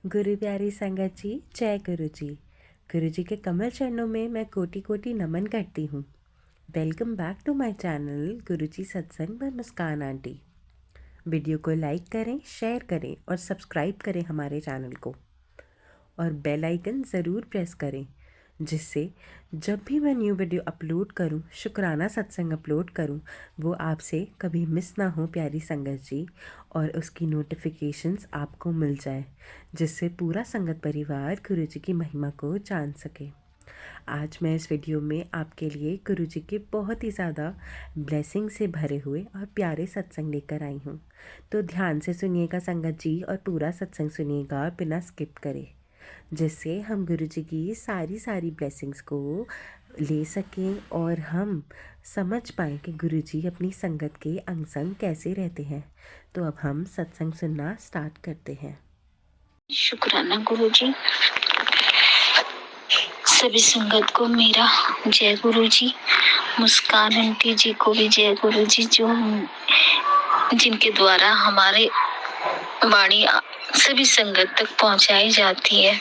गुरु प्यारी संगत जी, जय गुरु जी। गुरु जी के कमल चरणों में मैं कोटि कोटि नमन करती हूँ। Welcome back to my channel Guru ji Satsang by Muskan aunty. Video को लाइक करें, शेयर करें और सब्सक्राइब करें हमारे चैनल को, और बेल आइकन ज़रूर प्रेस करें, जिससे जब भी मैं न्यू वीडियो अपलोड करूं, शुक्राना सत्संग अपलोड करूं, वो आपसे कभी मिस ना हो प्यारी संगत जी, और उसकी नोटिफिकेशंस आपको मिल जाए, जिससे पूरा संगत परिवार गुरु जी की महिमा को जान सके। आज मैं इस वीडियो में आपके लिए गुरु जी के बहुत ही ज़्यादा ब्लेसिंग से भरे हुए और प्यारे सत्संग लेकर आई हूँ। तो ध्यान से सुनिएगा संगत जी, और पूरा सत्संग सुनिएगा बिना स्किप करे, जिससे हम गुरु जी की सारी ब्लेसिंग्स को ले सकें और हम समझ पाएँ कि गुरु जी अपनी संगत के अंग संग कैसे रहते हैं। तो अब हम सत्संग सुनना स्टार्ट करते हैं। शुक्राना गुरु जी। सभी संगत को मेरा जय गुरु जी। मुस्कान आंटी जी को भी जय गुरु जी, जिनके द्वारा हमारे वाणी सभी संगत तक पहुंचाई जाती है।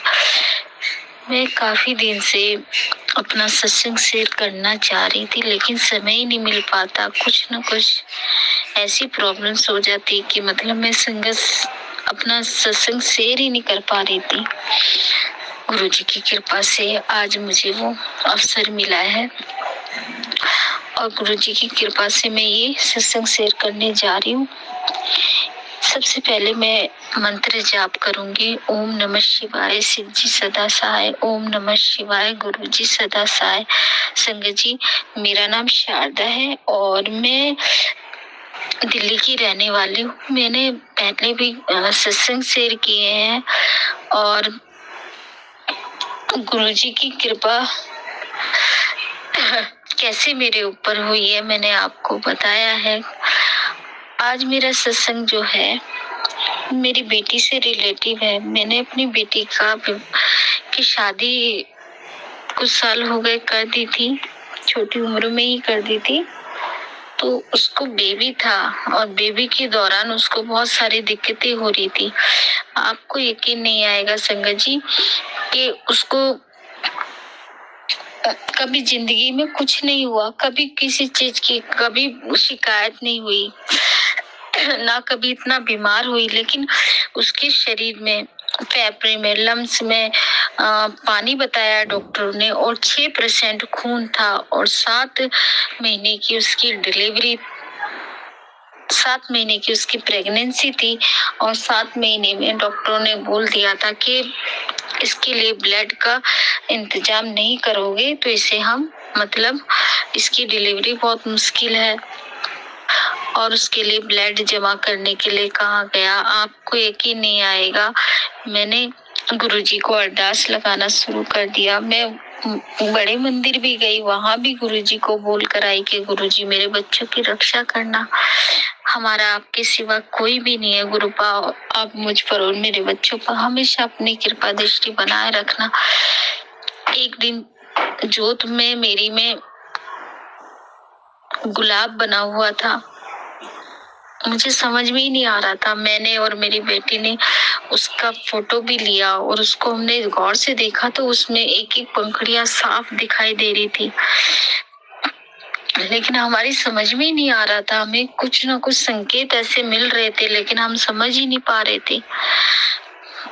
मैं काफी दिन से अपना सत्संग शेयर करना चाह रही थी, लेकिन समय ही नहीं मिल पाता। कुछ न कुछ ऐसी प्रॉब्लम्स हो जाती कि मतलब मैं अपना सत्संग शेयर ही नहीं कर पा रही थी। गुरु जी की कृपा से आज मुझे वो अवसर मिला है, और गुरु जी की कृपा से मैं ये सत्संग शेयर करने जा रही हूँ। सबसे पहले मैं मंत्र जाप करूंगी। ओम नमः शिवाय, शिव जी सदा सहाय। ओम नमः शिवाय, गुरु जी सदा सहाय। संगत जी, मेरा नाम शारदा है और मैं दिल्ली की रहने वाली हूँ। मैंने पहले भी सत्संग शेयर किए हैं, और गुरु जी की कृपा कैसे मेरे ऊपर हुई है मैंने आपको बताया है। आज मेरा सत्संग जो है मेरी बेटी से रिलेटिव है। मैंने अपनी बेटी की शादी कुछ साल हो गए कर दी थी, छोटी उम्र में ही कर दी थी। तो उसको बेबी था, और बेबी के दौरान उसको बहुत सारी दिक्कतें हो रही थी। आपको यकीन नहीं आएगा संगत जी कि उसको कभी जिंदगी में कुछ नहीं हुआ, कभी किसी चीज की कभी शिकायत नहीं हुई, ना कभी इतना बीमार हुई। लेकिन उसके शरीर में, फेफड़े में, लंग्स में पानी बताया डॉक्टर ने, और 6% खून था, और 7 महीने की उसकी डिलीवरी, 7 महीने की उसकी प्रेगनेंसी थी, और 7 महीने में डॉक्टरों ने बोल दिया था कि इसके लिए ब्लड का इंतजाम नहीं करोगे तो इसे हम इसकी डिलीवरी बहुत मुश्किल है। और उसके लिए ब्लड जमा करने के लिए कहा गया। आपको यकीन नहीं आएगा, मैंने गुरुजी को अरदास लगाना शुरू कर दिया। मैं बड़े मंदिर भी गई, वहां भी गुरुजी को बोल कर आई कि गुरुजी मेरे बच्चों की रक्षा करना, हमारा आपके सिवा कोई भी नहीं है। गुरुपा आप मुझ पर और मेरे बच्चों पर हमेशा अपनी कृपा दृष्टि बनाए रखना। एक दिन जोत में मेरी में गुलाब बना हुआ था, मुझे समझ में ही नहीं आ रहा था। मैंने और मेरी बेटी ने उसका फोटो भी लिया, और उसको हमने गौर से देखा तो उसमें एक एक पंखुड़ियां साफ दिखाई दे रही थी, लेकिन हमारी समझ में ही नहीं आ रहा था। हमें कुछ ना कुछ संकेत ऐसे मिल रहे थे, लेकिन हम समझ ही नहीं पा रहे थे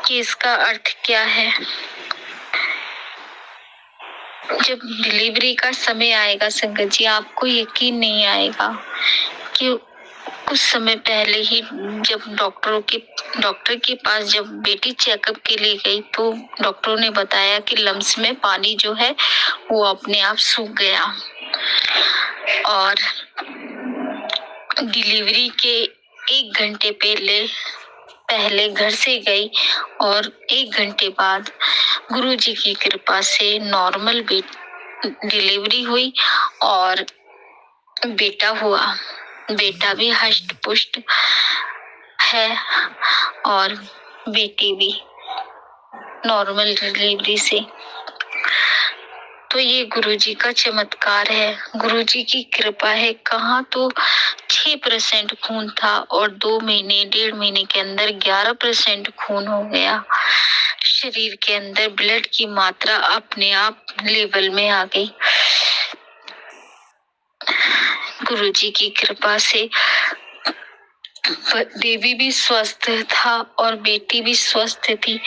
कि इसका अर्थ क्या है। जब डिलीवरी का समय आएगा संगत जी, आपको यकीन नहीं आएगा कि कुछ समय पहले ही जब डॉक्टर के पास जब बेटी चेकअप के लिए गई, तो डॉक्टरों ने बताया कि लम्स में पानी जो है वो अपने आप सूख गया। और डिलीवरी के 1 घंटे पहले घर से गई, और 1 घंटे बाद गुरुजी की कृपा से नॉर्मल डिलीवरी हुई, और बेटा हुआ। बेटा भी हष्ट पुष्ट है, और बेटी भी नॉर्मल डिलीवरी से। तो ये गुरुजी का चमत्कार है, गुरुजी की कृपा है। कहाँ तो 6% खून था, और 2 महीने 1.5 महीने के अंदर 11% खून हो गया। शरीर के अंदर ब्लड की मात्रा अपने आप लेवल में आ गई। गुरुजी की कृपा से देवी भी स्वस्थ था और बेटी भी स्वस्थ थी।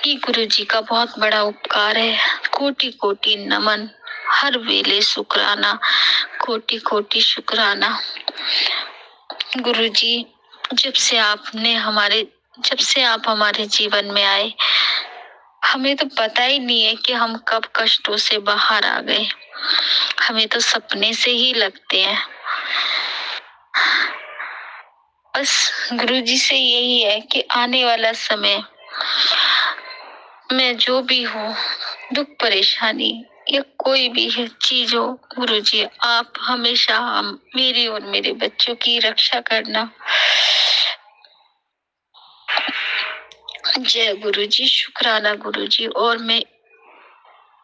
ये गुरुजी का बहुत बड़ा उपकार है। कोटि कोटि नमन, हर वेले शुक्राना, कोटि कोटि शुक्राना। गुरुजी, जब से आप हमारे जीवन में आए, हमें तो पता ही नहीं है कि हम कब कष्टों से बाहर आ गए। हमें तो सपने से ही लगते हैं। बस गुरुजी से यही है कि आने वाला समय में जो भी हो, दुख परेशानी या कोई भी चीज हो, गुरुजी आप हमेशा मेरी और मेरे बच्चों की रक्षा करना। जय गुरुजी, शुक्राना गुरुजी। और मैं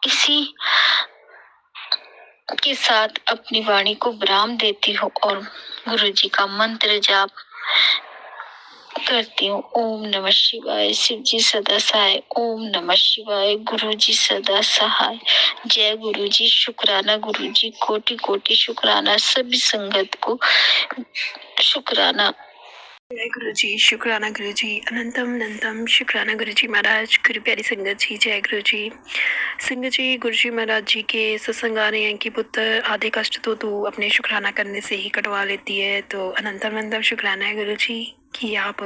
इसी के साथ अपनी वाणी को विराम देती हूँ और गुरुजी का मंत्र जाप करती हूँ। ओम नमः शिवाय, शिव जी सदा सहाय। ओम नमः शिवाय, गुरु जी सदा सहाय। जय गुरु जी, शुक्राना गुरु जी, कोटि कोटि शुक्राना, सभी संगत को शुक्राना। जय गुरु जी, शुक्राना गुरु जी, अनंतम अनंतम शुक्राना गुरु जी महाराज। गुरु प्यारी संगत जी, जय गुरु जी। संगत जी, गुरु जी महाराज जी के सत्संग आ रहे हैं कि पुत्र आधे कष्ट तो तू अपने शुक्राना करने से ही कटवा लेती है। तो अनंतम अनंतम शुक्राना है गुरु जी कि आप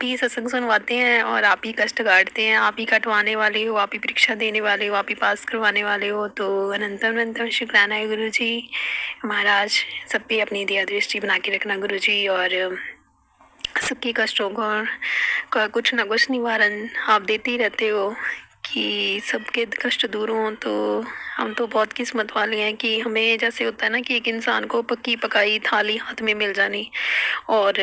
ही सत्संग सुनवाते हैं और आप ही कष्ट काटते हैं, आप ही कटवाने वाले हो, आप ही परीक्षा देने वाले हो, आप ही पास करवाने वाले हो। तो अनंतम अनंतम शुक्राना है गुरु जी महाराज। सब पे अपनी दया दृष्टि बना के रखना गुरु जी, और सबके कष्टों का कुछ ना कुछ निवारण आप देते ही रहते हो कि सबके कष्ट दूर हों। तो हम तो बहुत किस्मत वाले हैं कि हमें जैसे होता है ना कि एक इंसान को पक्की पकाई थाली हाथ में मिल जानी और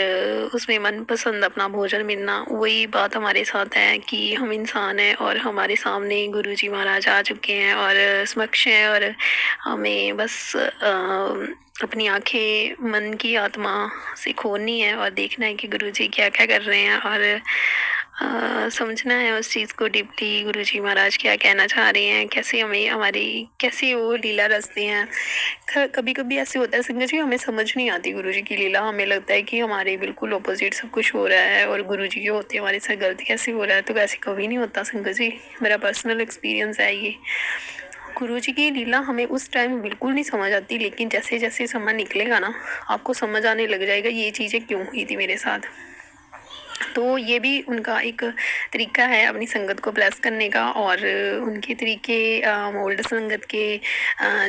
उसमें मनपसंद अपना भोजन मिलना, वही बात हमारे साथ है कि हम इंसान हैं और हमारे सामने गुरुजी महाराज आ चुके हैं और समक्ष हैं, और हमें बस अपनी आंखें मन की आत्मा से खोलनी है और देखना है कि गुरुजी क्या क्या कर रहे हैं, और समझना है उस चीज़ को डीपली। गुरुजी महाराज क्या कहना चाह रहे हैं, कैसे हमें कैसे वो लीला रचते हैं। कभी कभी ऐसे होता है संगत जी, हमें समझ नहीं आती गुरुजी की लीला। हमें लगता है कि हमारे बिल्कुल ऑपोजिट सब कुछ हो रहा है और गुरुजी के होते हमारे साथ गलती कैसे हो रहा है। तो ऐसे कभी नहीं होता संगत जी, मेरा पर्सनल एक्सपीरियंस है ये। गुरुजी की लीला हमें उस टाइम बिल्कुल नहीं समझ आती, लेकिन जैसे जैसे समय निकलेगा ना, आपको समझ आने लग जाएगा ये चीज़ें क्यों हुई थी मेरे साथ। तो ये भी उनका एक तरीका है अपनी संगत को ब्लेस करने का, और उनके तरीके ओल्ड संगत के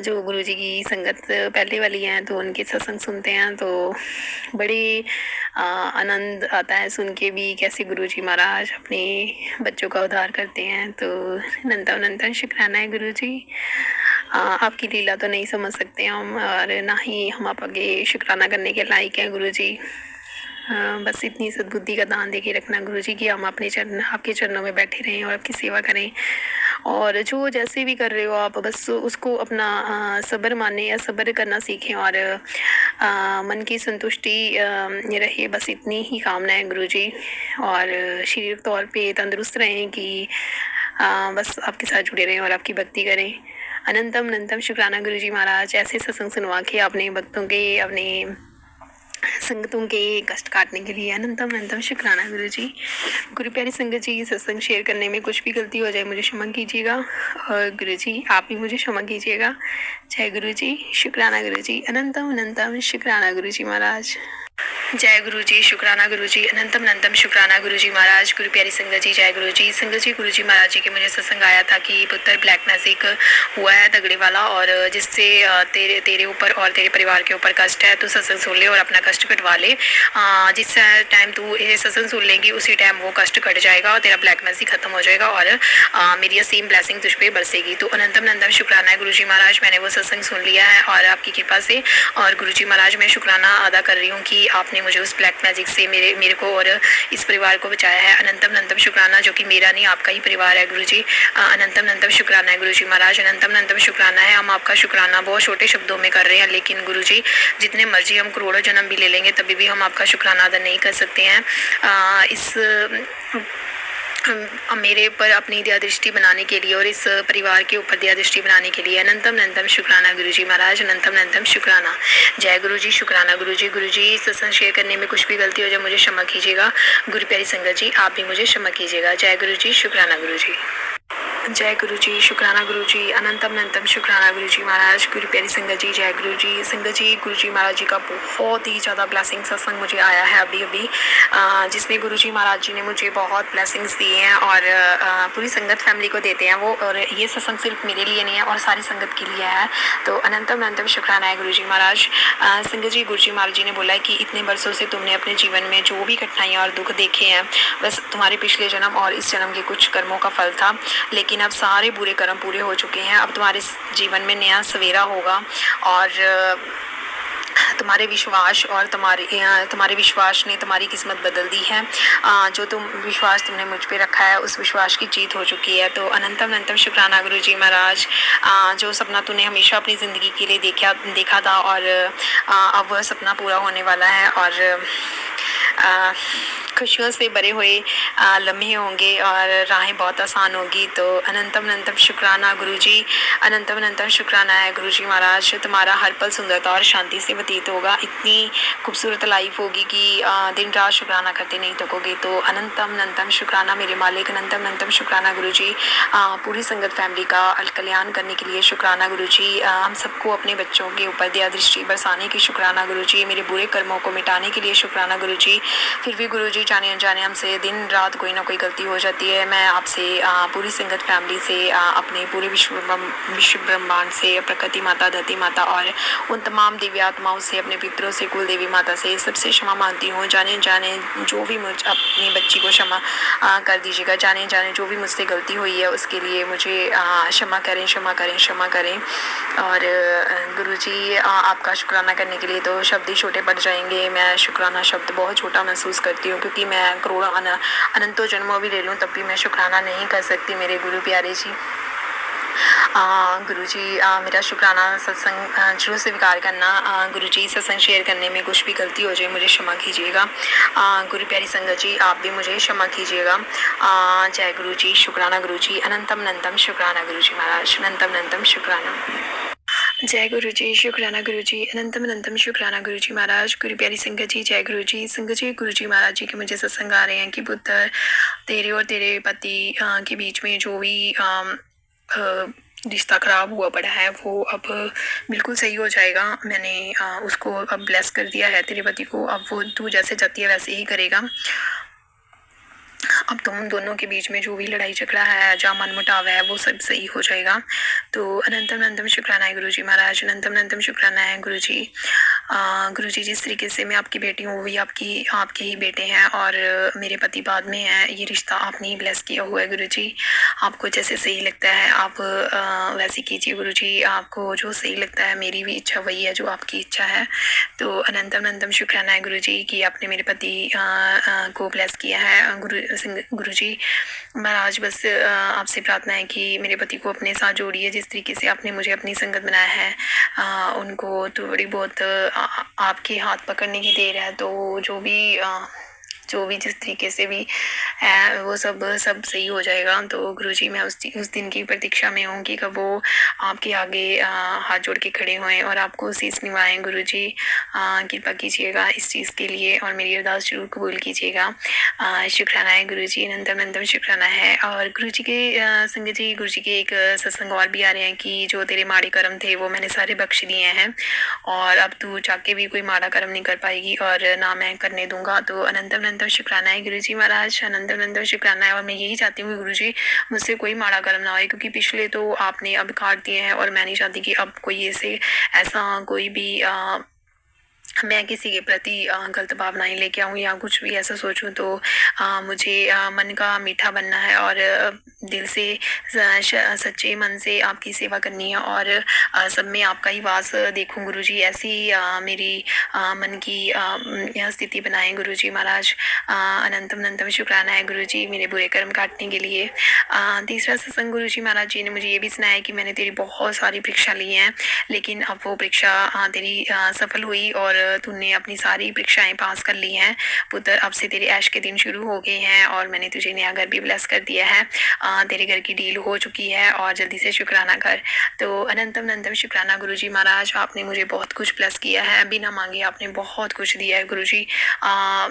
जो गुरुजी की संगत पहले वाली हैं तो उनके सत्संग सुनते हैं तो बड़े आनंद आता है सुन के भी कैसे गुरुजी महाराज अपने बच्चों का उद्धार करते हैं। तो अनंतम अनंतम शुक्राना है गुरुजी। आपकी लीला तो नहीं समझ सकते हम, और ना ही हम आप आगे शुक्राना करने के लायक हैं गुरुजी। बस इतनी सद्बुद्धि का दान दे के रखना गुरुजी कि हम अपने आपके चरणों में बैठे रहें और आपकी सेवा करें, और जो जैसे भी कर रहे हो आप बस उसको अपना सब्र माने या सब्र करना सीखें, और मन की संतुष्टि रहे, बस इतनी ही कामना है गुरुजी। और शारीरिक तौर पे तंदुरुस्त रहें कि बस आपके साथ जुड़े रहें और आपकी भक्ति करें। अनंतम अनंतम शुक्राना गुरुजी महाराज, ऐसे सत्संग सुनवा के अपने भक्तों के अपने संगतों के कष्ट काटने के लिए अनंतम अनंतम शुक्राना गुरु जी। गुरु प्यारी संगत जी, सत्संग शेयर करने में कुछ भी गलती हो जाए मुझे क्षमा कीजिएगा, और गुरु जी आप भी मुझे क्षमा कीजिएगा। जय गुरु जी, शुक्राना गुरु जी, अनंतम अनंतम शुक्राना गुरु जी महाराज। जय गुरु जी, शुक्राना गुरु जी, अनंतम अनंतम शुक्राना गुरु जी महाराज। गुरु प्यारी संगत जी, जय गुरु जी। संगत जी, गुरु जी महाराज जी के मुझे सत्संग आया था कि पुत्र ब्लैक मैजिक हुआ है तगड़े वाला, और जिससे तेरे ऊपर और तेरे परिवार के ऊपर कष्ट है, तो सत्संग सुन ले और अपना कष्ट कटवा ले। जिस टाइम तू ये सत्संग सुन लेगी उसी टाइम वो कष्ट कट जाएगा और तेरा ब्लैक मैजिक खत्म हो जाएगा, और मेरी असीम ब्लेसिंग तुझ पे बरसेगी। तो अनंतम अनंतम शुक्राना है गुरु जी महाराज, मैंने वो सत्संग सुन लिया है और आपकी कृपा से। और गुरु जी महाराज, मैं शुक्राना अदा कर रही हूँ कि आपने मुझे उस ब्लैक मैजिक से मेरे को और इस परिवार को बचाया है। अनंतम अनंतम शुक्राना, जो कि मेरा नहीं आपका ही परिवार है गुरुजी। अनंतम अनंतम शुक्राना है गुरुजी महाराज, अनंतम अनंतम शुक्राना है। हम आपका शुक्राना बहुत छोटे शब्दों में कर रहे हैं, लेकिन गुरुजी जितने मर्जी हम करोड़ों जन्म भी ले लेंगे तभी भी हम आपका शुक्राना अदा नहीं कर सकते हैं। इस मेरे ऊपर अपनी दया दृष्टि बनाने के लिए और इस परिवार के ऊपर दया दृष्टि बनाने के लिए अनंतम अनंतम शुक्राना गुरुजी महाराज, अनंतम अनंतम शुक्राना। जय गुरुजी, शुक्राना गुरुजी। गुरुजी, सत्संग शेयर करने में कुछ भी गलती हो जाए मुझे क्षमा कीजिएगा। गुरु प्यारी संगत जी, आप भी मुझे क्षमा कीजिएगा। जय गुरुजी, शुक्राना गुरुजी। जय गुरुजी, शुक्राना गुरुजी, अनंतम अनंतम शुक्राना गुरुजी महाराज। गुरु प्यारी संगत जी, जय गुरुजी। संगत जी, गुरुजी महाराज जी का बहुत ही ज़्यादा ब्लेसिंग सत्संग मुझे आया है अभी अभी, जिसमें गुरुजी महाराज जी ने मुझे बहुत ब्लेसिंग्स दिए हैं और पूरी संगत फैमिली को देते हैं वो। और ये सत्संग सिर्फ मेरे लिए नहीं है और सारी संगत के लिए है। तो अनंतम अनंतम शुक्राना है गुरुजी महाराज। संगत जी, गुरुजी महाराज जी ने बोला है कि इतने वर्षों से तुमने अपने जीवन में जो भी कठिनाइयाँ और दुख देखे हैं, बस तुम्हारे पिछले जन्म और इस जन्म के कुछ कर्मों का फल था, लेकिन अब सारे बुरे कर्म पूरे हो चुके हैं। अब तुम्हारे जीवन में नया सवेरा होगा और तुम्हारे विश्वास और तुम्हारे विश्वास ने तुम्हारी किस्मत बदल दी है। जो विश्वास तुमने मुझ पे रखा है उस विश्वास की जीत हो चुकी है। तो अनंतम अनंतम शुक्राना गुरुजी महाराज। जो सपना तूने हमेशा अपनी ज़िंदगी के लिए देखा था और अब वह सपना पूरा होने वाला है और खुशियों से भरे हुए लम्हे होंगे और राहें बहुत आसान होगी। तो अनंतम अनंतम शुक्राना गुरुजी, अनंतम अनंतम शुक्राना है गुरुजी महाराज। तुम्हारा हर पल सुंदरता और शांति से व्यतीत होगा। इतनी खूबसूरत लाइफ होगी कि दिन रात शुक्राना करते नहीं थकोगे। तो अनंतम अनंतम शुक्राना मेरे मालिक, अनंतम अनंतम शुक्राना गुरुजी। पूरी संगत फैमिली का कल्याण करने के लिए शुक्राना गुरुजी। हम सबको अपने बच्चों के ऊपर दया दृष्टि बरसाने की शुक्राना गुरुजी। मेरे बुरे कर्मों को मिटाने के लिए शुक्राना गुरुजी। फिर भी गुरुजी, जाने अनजाने हमसे दिन रात कोई ना कोई गलती हो जाती है। मैं आपसे पूरी संगत फैमिली से, अपने पूरे विश्व ब्रह्मांड से, प्रकृति माता, धरती माता और उन तमाम दिव्य आत्माओं से, अपने पितरों से, कुल देवी माता से सबसे क्षमा मांगती हूँ। जाने अनजाने जो भी मुझ अपनी बच्ची को क्षमा कर दीजिएगा। जाने अनजाने जो भी मुझसे गलती हुई है उसके लिए मुझे क्षमा करें, क्षमा करें, क्षमा करें। और गुरुजी, आपका शुक्राना करने के लिए तो शब्द ही छोटे पड़ जाएंगे। मैं शुक्राना शब्द बहुत छोटा महसूस करती हूँ क्योंकि मैं करोड़ों अनंतों जन्मों भी ले लूँ तब भी मैं शुक्राना नहीं कर सकती मेरे गुरु प्यारे जी। गुरुजी, मेरा शुक्राना सत्संग जरूर स्वीकार करना। गुरुजी, सत्संग शेयर करने में कुछ भी गलती हो जाए मुझे क्षमा कीजिएगा। गुरु प्यारी संगत जी, आप भी मुझे क्षमा कीजिएगा। जय गुरुजी, शुक्राना गुरुजी, अनंतम अनंतम शुक्राना गुरुजी महाराज, अनंतम अनंतम शुक्राना। जय गुरुजी, शुक्राना गुरुजी, अनंतम अनंतम शुक्राना गुरुजी महाराज। गुरु प्यारी संगत जी, जय गुरुजी। संगत जी, गुरुजी महाराज जी के मुझे सत्संग आ रहे हैं कि पुत्र तेरे और तेरे पति के बीच में जो भी रिश्ता खराब हुआ पड़ा है वो अब बिल्कुल सही हो जाएगा। मैंने उसको अब ब्लेस कर दिया है तेरे पति को। अब वो तू जैसे चाहती है वैसे ही करेगा। अब तुम दोनों के बीच में जो भी लड़ाई झगड़ा है, जहाँ मनमुटाव है, वो सब सही हो जाएगा। तो अनंतम अनंतम शुक्राना है गुरुजी महाराज, अनंतम अनंतम शुक्राना है गुरुजी। गुरुजी, जिस तरीके से मैं आपकी बेटी हूँ वही आपके ही बेटे हैं और मेरे पति बाद में है। ये रिश्ता आपने ही ब्लेस किया हुआ है गुरुजी। आपको जैसे सही लगता है आप वैसे कीजिए गुरुजी। आपको जो सही लगता है, मेरी भी इच्छा वही है जो आपकी इच्छा है। तो अनंतम अनंतम शुक्राना है गुरुजी कि आपने मेरे पति को ब्लेस किया है। गुरुजी महाराज, बस आपसे प्रार्थना है कि मेरे पति को अपने साथ जोड़िए। जिस तरीके से आपने मुझे अपनी संगत बनाया है, उनको थोड़ी बहुत आपके हाथ पकड़ने की देर है। तो जो भी जिस तरीके से भी है वो सब सही हो जाएगा। तो गुरुजी, मैं उस दिन की प्रतीक्षा में हूँ कि कब वो आपके आगे हाथ जोड़ के खड़े होएं और आपको शीश निभाएं। गुरुजी, कृपा कीजिएगा इस चीज़ के लिए और मेरी अरदास जरूर कबूल कीजिएगा। शुक्राना है गुरुजी, अनंतम अनंतम शुक्राना है। और गुरुजी के संगत जी, गुरुजी के एक सत्संग और भी आ रहे हैं कि जो तेरे माड़े कर्म थे वो मैंने सारे बख्श दिए हैं और अब तू चाके भी कोई माड़ा कर्म नहीं कर पाएगी और ना मैं करने दूंगा। तो अनंतम अनंतम शुक्राना है गुरुजी महाराज, अनंतम अनंतम शुक्राना है। और मैं यही चाहती हूँ गुरुजी मुझसे कोई माड़ा कर्म ना हो, क्योंकि पिछले तो आपने अब काट दिए हैं और मैं नहीं चाहती कि अब कोई ऐसा कोई भी मैं किसी के प्रति गलत भावनाएं लेके आऊँ या कुछ भी ऐसा सोचूं। तो मुझे मन का मीठा बनना है और दिल से सच्चे मन से आपकी सेवा करनी है और सब में आपका ही वास देखूं गुरुजी, ऐसी मेरी मन की यह स्थिति बनाएं गुरुजी महाराज। अनंतम अनंतम शुक्राना है गुरुजी मेरे बुरे कर्म काटने के लिए। तीसरा सत्संग गुरुजी महाराज जी ने मुझे ये भी सुनाया कि मैंने तेरी बहुत सारी परीक्षा ली हैं, लेकिन अब वो परीक्षा तेरी सफल हुई और तूने अपनी सारी परीक्षाएं पास कर ली हैं पुत्र। अब से तेरे ऐश के दिन शुरू हो गए हैं और मैंने तुझे नया घर भी ब्लेस कर दिया है। तेरे घर की डील हो चुकी है और जल्दी से शुक्राना कर। तो अनंतम अनंतम शुक्राना गुरुजी महाराज, आपने मुझे बहुत कुछ ब्लेस किया है, बिना मांगे आपने बहुत कुछ दिया है गुरुजी।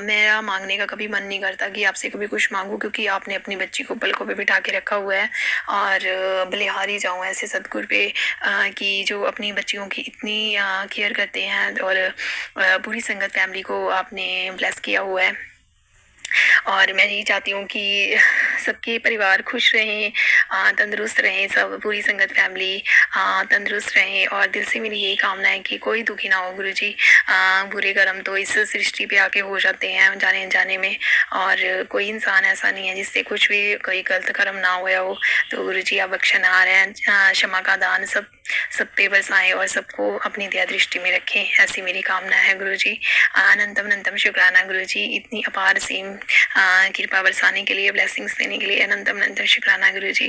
मेरा मांगने का कभी मन नहीं करता कि आपसे कभी कुछ मांगूं, क्योंकि आपने अपनी बच्ची को पलकों पे बिठा के रखा हुआ है और बलिहारी जाऊँ ऐसे सदगुरु पे कि जो अपनी बच्चियों की इतनी केयर करते हैं और पूरी संगत फैमिली को आपने ब्लेस किया हुआ है। और मैं यही चाहती हूँ कि सबके परिवार खुश रहें, तंदुरुस्त रहें, सब पूरी संगत फैमिली तंदुरुस्त रहें। और दिल से मेरी यही कामना है कि कोई दुखी ना हो गुरुजी। बुरे कर्म तो इस सृष्टि पे आके हो जाते हैं जाने अनजाने में, और कोई इंसान ऐसा नहीं है जिससे कुछ भी कोई गलत कर्म ना हुआ हो। तो गुरुजी आप बख्शनहार हैं, क्षमा का दान सब पे बरसाएं और सबको अपनी दया दृष्टि में रखें, ऐसी मेरी कामना है गुरुजी। अनंतम अनंतम शुक्राना गुरुजी, इतनी अपार सीम कृपा बरसाने के लिए, ब्लेसिंग्स देने के लिए अनंतम अनंतम शुक्राना गुरुजी।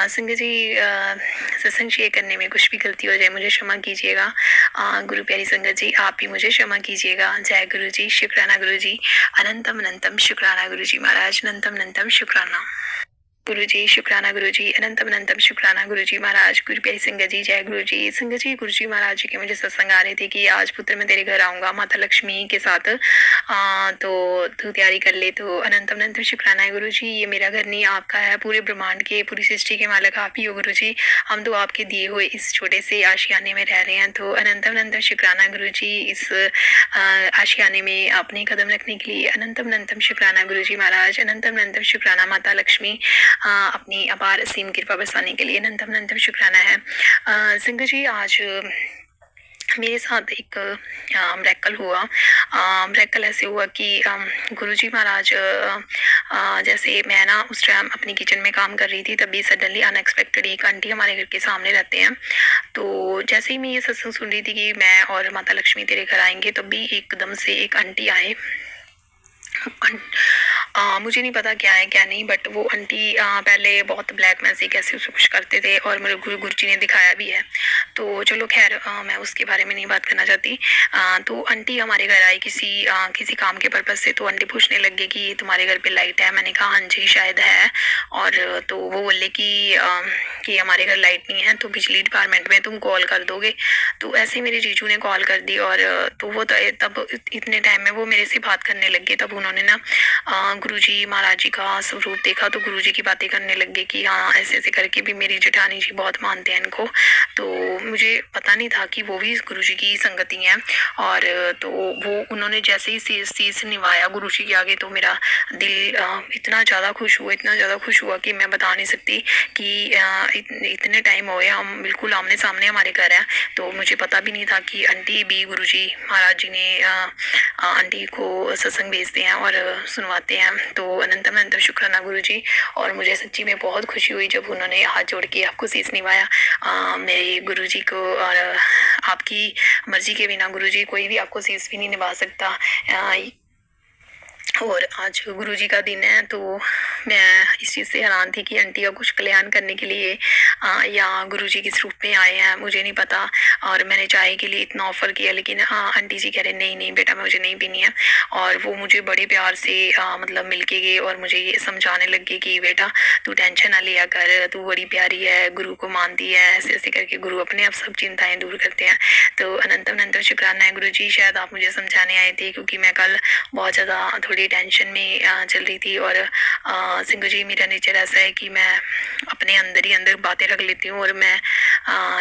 संगत जी, सत्संग शेयर करने में कुछ भी गलती हो जाए मुझे क्षमा कीजिएगा। गुरु प्यारी संगत जी, आप भी मुझे क्षमा कीजिएगा। जय गुरुजी, शुक्राना गुरुजी, अनंतम अनंतम शुक्राना गुरुजी महाराज, अनंतम अनंतम शुक्राना गुरुजी, शुक्राना गुरुजी, अनंतम अनंतम शुक्राना गुरुजी महाराज। गुरु प्यारी संगत जी, जय गुरुजी। संगत जी, गुरुजी महाराज जी के मुझे सत्संग आ रहे थे कि आज पुत्र मैं तेरे घर आऊँगा माता लक्ष्मी के साथ, तो तू तैयारी कर ले। तो अनंतम अनंतम शुक्राना है गुरुजी, ये मेरा घर नहीं आपका है, पूरे ब्रह्मांड के पूरी सृष्टि के मालिक आप ही हो गुरुजी। हम तो आपके दिए हुए इस छोटे से आशियाने में रह रहे हैं। तो अनंतम अनंतम शुक्राना गुरुजी, इस आशियाने में अपने कदम रखने के लिए अनंतम अनंतम शुक्राना गुरुजी महाराज, अनंतम अनंतम शुक्राना माता लक्ष्मी अपनी अपार असीम कृपा बरसाने के लिए अनंतम अनंतम शुक्राना है। संगत जी, आज मेरे साथ एक मिरेकल हुआ। मिरेकल ऐसे हुआ कि गुरुजी महाराज, जैसे मैं ना उस टाइम अपनी किचन में काम कर रही थी, तभी सडनली अनएक्सपेक्टेड एक आंटी हमारे घर के सामने रहते हैं। तो जैसे ही मैं ये सत्संग सुन रही थी कि मैं और माता लक्ष्मी तेरे घर आएंगे, तभी एकदम से एक आंटी आए। मुझे नहीं पता क्या है क्या नहीं, बट वो आंटी पहले बहुत ब्लैक मैजिक ऐसे उसे कुछ करते थे और मेरे गुरु जी ने दिखाया भी है। तो चलो खैर, मैं उसके बारे में नहीं बात करना चाहती। तो आंटी हमारे घर आई किसी काम के पर्पज़ से। तो आंटी पूछने लगे कि तुम्हारे घर पे लाइट है? मैंने कहा हाँ जी शायद है। और तो वो बोले कि हमारे घर लाइट नहीं है, तो बिजली डिपार्टमेंट में तुम कॉल कर दोगे। तो ऐसे मेरे जीजू ने कॉल कर दी, और तो वो तब इतने टाइम में वो मेरे से बात करने लगे। तब उन्होंने ना गुरुजी महाराज जी का स्वरूप देखा, तो गुरुजी की बातें करने लगे कि हाँ ऐसे ऐसे करके भी मेरी जेठानी जी बहुत मानते हैं इनको। तो मुझे पता नहीं था कि वो भी गुरुजी की संगति हैं। और तो वो उन्होंने जैसे ही शीश निभाया गुरुजी के आगे, तो मेरा दिल इतना ज़्यादा खुश हुआ कि मैं बता नहीं सकती कि इतने टाइम हो गए हम बिल्कुल आमने सामने हमारे घर हैं। तो मुझे पता भी नहीं था कि आंटी भी गुरुजी महाराज जी ने आंटी को सत्संग भेजते हैं और सुनवाते हैं। तो अनंतम अनंतम शुक्राना गुरुजी। और मुझे सच्ची में बहुत खुशी हुई जब उन्होंने हाथ जोड़ के आपको शीश निभाया मेरे गुरुजी को। और आपकी मर्जी के बिना गुरुजी कोई भी आपको शीश भी नहीं निभा सकता। और आज गुरुजी का दिन है, तो मैं इस चीज़ से हैरान थी कि आंटी का कुछ कल्याण करने के लिए या गुरुजी किस रूप में आए हैं मुझे नहीं पता। और मैंने चाय के लिए इतना ऑफ़र किया, लेकिन आंटी जी कह रहे नहीं बेटा मुझे नहीं पीनी है। और वो मुझे बड़े प्यार से मतलब मिल के गए और मुझे ये समझाने लग गए कि बेटा तू टेंशन ना लिया कर, तू बड़ी प्यारी है, गुरु को मानती है। ऐसे ऐसे करके गुरु अपने आप सब चिंताएँ दूर करते हैं। तो अनंतम अनंतम शुक्राना है गुरुजी। शायद आप मुझे समझाने आए थे, क्योंकि मैं कल बहुत ज़्यादा थोड़ी टेंशन में चल रही थी। और सिंगू जी, मेरा नेचर ऐसा है कि मैं अपने अंदर ही अंदर बातें रख लेती हूँ, और मैं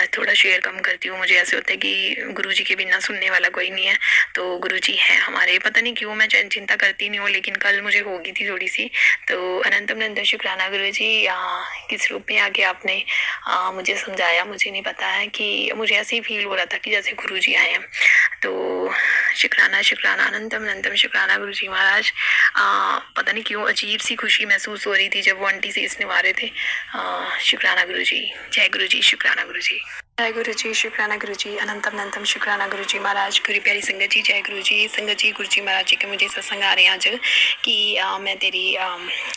थोड़ा शेयर कम करती हूँ। मुझे ऐसे होता है कि गुरुजी के बिना सुनने वाला कोई नहीं है, तो गुरुजी हैं हमारे। पता नहीं क्यों मैं चिंता करती नहीं हूँ, लेकिन कल मुझे होगी थी थोड़ी सी। तो अनंतम अनंत शुक्राना गुरुजी, किस रूप में आके आपने मुझे समझाया, मुझे नहीं पता है कि मुझे ऐसे ही फील हो रहा था कि जैसे गुरुजी आए हैं। तो शुक्राना शुक्राना अनंतम अनंतम शुक्राना गुरुजी महाराज। पता नहीं क्यों अजीब सी खुशी महसूस हो रही थी जब वो आंटी से इसने मारे थे। शुक्राना गुरुजी, जय गुरुजी, शुक्राना गुरुजी, जय गुरुजी, शुक्राना गुरुजी, अनंतम अनंतम शुक्राना गुरुजी महाराज। गुरु प्यारी संगत जी, जय गुरुजी। संगत जी, गुरुजी महाराज जी के मुझे सत्संग आ रहे हैं आज कि मैं तेरी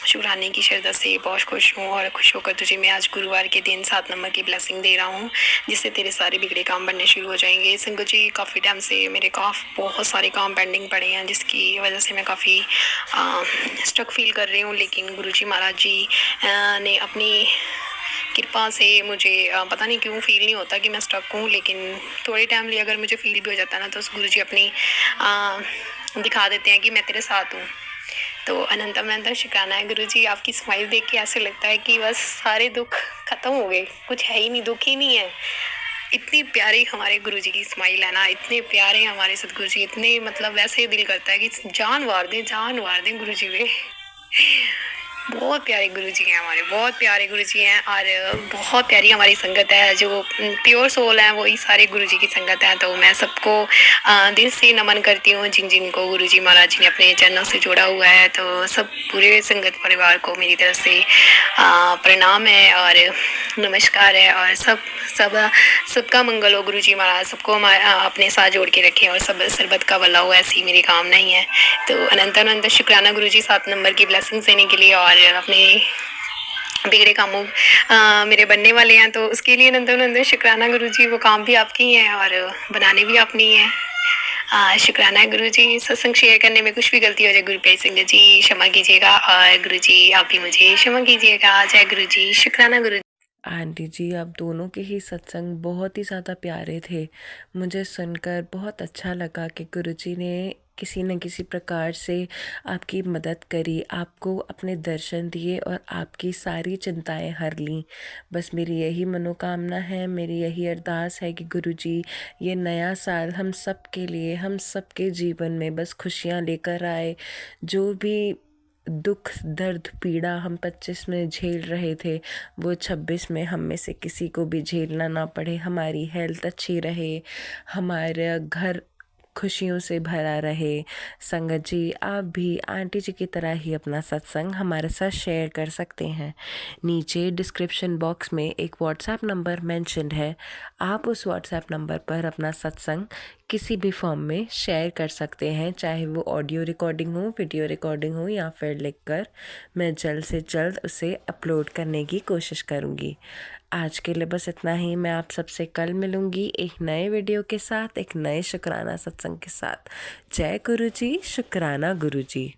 शुक्राने की श्रद्धा से बहुत खुश हूँ, और खुश होकर तुझे मैं आज गुरुवार के दिन 7 नंबर की ब्लेसिंग दे रहा हूँ, जिससे तेरे सारे बिगड़े काम बनने शुरू हो जाएंगे। संगत जी, काफ़ी टाइम से मेरे बहुत सारे काम पेंडिंग पड़े हैं, जिसकी वजह से मैं काफ़ी स्टक फील कर रही हूँ, लेकिन गुरुजी महाराज जी ने अपनी कृपा से मुझे पता नहीं क्यों फील नहीं होता कि मैं स्टक हूँ, लेकिन थोड़े टाइम लिए अगर मुझे फील भी हो जाता है ना, तो गुरुजी अपनी दिखा देते हैं कि मैं तेरे साथ हूँ। तो अनंतम अनंतम शुक्राना है गुरुजी। आपकी स्माइल देख के ऐसे लगता है कि बस सारे दुख खत्म हो गए, कुछ है ही नहीं, दुख ही नहीं है। इतनी प्यारी हमारे गुरुजी की स्माइल है ना, इतने प्यारे हमारे सतगुरु जी, इतने मतलब वैसे दिल करता है कि जान वार दें गुरुजी पे। बहुत प्यारे गुरुजी हैं हमारे, बहुत प्यारे गुरुजी हैं, और बहुत प्यारी हमारी संगत है। जो प्योर सोल है वही सारे गुरुजी की संगत है। तो मैं सबको दिल से नमन करती हूँ, जिन जिनको गुरुजी महाराज जी ने अपने चरणों से जोड़ा हुआ है। तो सब पूरे संगत परिवार को मेरी तरफ से प्रणाम है और नमस्कार है, और सबका मंगल हो गुरुजी महाराज, सबको अपने साथ जोड़ के रखें, और सब सरबत का भला हो, ऐसी मेरी कामना ही है। तो अनंत अनंत शुक्राना गुरुजी 7 नंबर की ब्लेसिंग देने के लिए, और अपने बिगड़े कामों मेरे बनने वाले हैं, तो उसके लिए अनंत अनंत शुक्राना गुरुजी। वो काम भी आपके ही हैं और बनाने भी आपने ही हैं। शुक्राना है गुरुजी। सत्संग शेयर करने में कुछ भी गलती हो जाए गुरु प्यारी संगत जी क्षमा कीजिएगा, और गुरुजी आप भी मुझे क्षमा कीजिएगा। जय गुरुजी, शुक्राना गुरु। आंटी जी, आप दोनों के ही सत्संग बहुत ही ज़्यादा प्यारे थे। मुझे सुनकर बहुत अच्छा लगा कि गुरुजी ने किसी न किसी प्रकार से आपकी मदद करी, आपको अपने दर्शन दिए और आपकी सारी चिंताएं हर लीं। बस मेरी यही मनोकामना है, मेरी यही अरदास है कि गुरुजी ये नया साल हम सब के लिए, हम सब के जीवन में बस खुशियाँ लेकर आए। जो भी दुख दर्द पीड़ा हम 25 में झेल रहे थे, वो 26 में हम में से किसी को भी झेलना ना पड़े। हमारी हेल्थ अच्छी रहे, हमारा घर खुशियों से भरा रहे। संगत जी, आप भी आंटी जी की तरह ही अपना सत्संग हमारे साथ शेयर कर सकते हैं। नीचे डिस्क्रिप्शन बॉक्स में एक व्हाट्सएप नंबर मेंशन्ड है, आप उस व्हाट्सएप नंबर पर अपना सत्संग किसी भी फॉर्म में शेयर कर सकते हैं, चाहे वो ऑडियो रिकॉर्डिंग हो, वीडियो रिकॉर्डिंग हो, या फिर लिखकर। मैं जल्द से जल्द उसे अपलोड करने की कोशिश करूँगी। आज के लिए बस इतना ही। मैं आप सबसे कल मिलूँगी एक नए वीडियो के साथ, एक नए शुक्राना सत्संग के साथ। जय गुरुजी, शुक्राना गुरुजी।